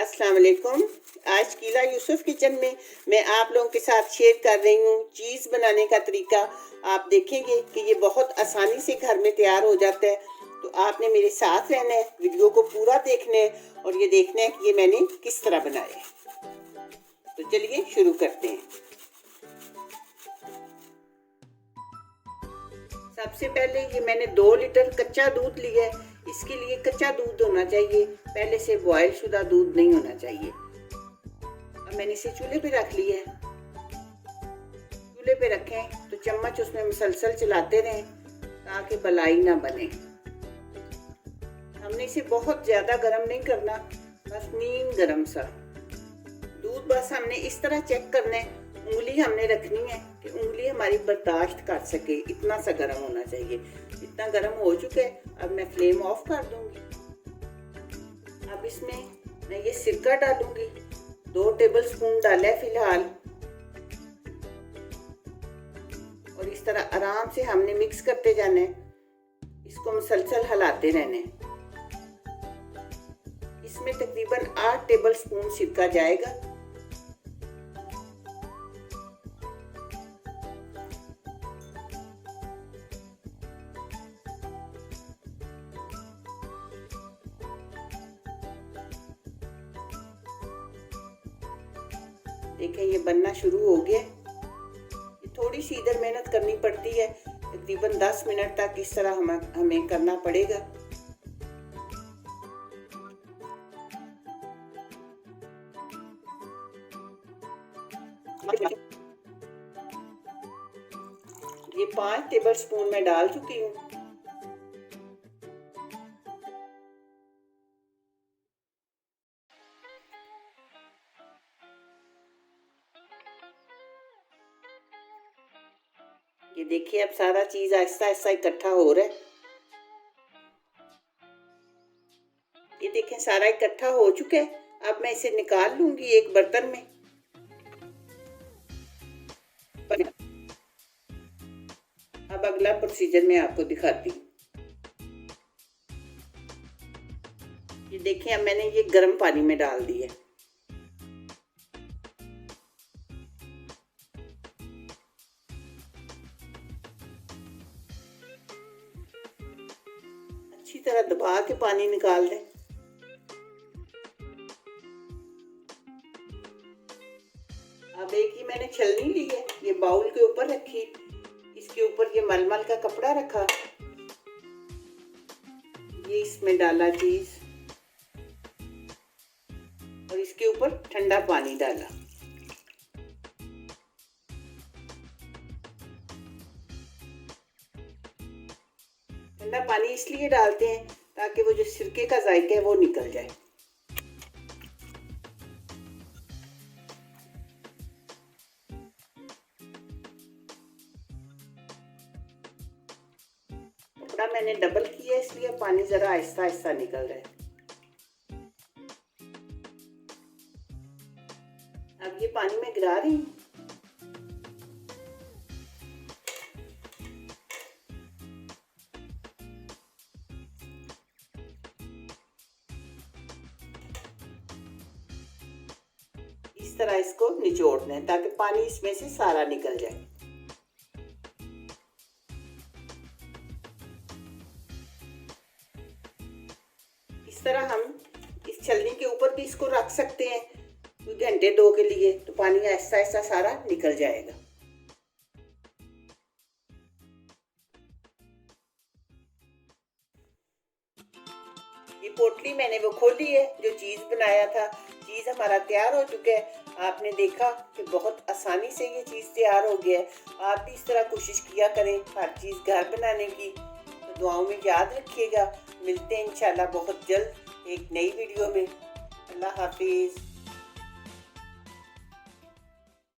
अस्सलाम वालेकुम। आज कीला यूसुफ किचन में मैं आप लोगों के साथ शेयर कर रही हूँ चीज़ बनाने का तरीका। आप देखेंगे कि ये बहुत आसानी से घर में तैयार हो जाता है। तो आपने मेरे साथ रहना है, वीडियो को पूरा देखना है और ये देखना है कि ये मैंने किस तरह बनाया है। तो चलिए शुरू करते हैं। सबसे पहले ये मैंने 2 लीटर कच्चा दूध लिया है। इसके लिए कच्चा दूध होना चाहिए, पहले से बॉयल शुदा दूध नहीं होना चाहिए। अब मैंने इसे चूल्हे पे रख लिया है। चूल्हे पे रखें तो चम्मच उसमें मुसलसल चलाते रहें ताकि बलाई ना बने। हमने इसे बहुत ज़्यादा गर्म नहीं करना, बस नीम गर्म सा दूध। बस हमने इस तरह चेक करना है, उंगली हमने रखनी है कि उंगली हमारी बर्दाश्त कर सके, इतना सा गर्म होना चाहिए। इतना गर्म हो चुका है, अब मैं फ्लेम ऑफ कर दूंगी। अब इसमें मैं ये सिरका डालूंगी, 2 टेबलस्पून डाला है फिलहाल। और इस तरह आराम से हमने मिक्स करते जाना है, इसको मुसलसल हिलाते रहना है। इसमें तकरीबन 8 टेबलस्पून सिरका जाएगा। देखें ये बनना शुरू हो गया। ये थोड़ी सी इधर मेहनत करनी पड़ती है, तकरीबन 10 मिनट तक इस तरह हमें करना पड़ेगा। ये 5 टेबलस्पून मैं डाल चुकी हूँ। ये देखिए अब सारा चीज आहिस्ता आहिस्ता इकट्ठा हो रहा है। ये देखें सारा इकट्ठा हो चुका है। अब मैं इसे निकाल लूंगी एक बर्तन में। अब अगला प्रोसीजर मैं आपको दिखाती हूँ। ये देखें अब मैंने ये गर्म पानी में डाल दिया। अच्छी तरह दबा के पानी निकाल दें। अब एक ही मैंने छलनी ली है, ये बाउल के ऊपर रखी, इसके ऊपर ये मलमल का कपड़ा रखा, ये इसमें डाला चीज और इसके ऊपर ठंडा पानी डाला। ठंडा पानी इसलिए डालते हैं ताकि वो जो सिरके का जायका है वो निकल जाए। कपड़ा मैंने डबल किया इसलिए पानी जरा आहिस्ता आहिस्ता निकल रहा है। अब ये पानी में गिरा रही हूँ। इस तरह इसको निचोड़ना है ताकि पानी इसमें से सारा निकल जाए। इस तरह हम इस छलनी के ऊपर भी इसको रख सकते हैं कोई घंटे 2 के लिए, तो पानी आहिस्ता आहिस्ता सारा निकल जाएगा। ये पोटली मैंने वो खोली है जो चीज़ बनाया था। चीज़ हमारा तैयार हो चुका है। आपने देखा कि बहुत आसानी से ये चीज़ तैयार हो गया है। आप भी इस तरह कोशिश किया करें हर चीज़ घर बनाने की। तो दुआओं में याद रखिएगा। मिलते हैं इंशाल्लाह बहुत जल्द एक नई वीडियो में। अल्लाह हाफिज़।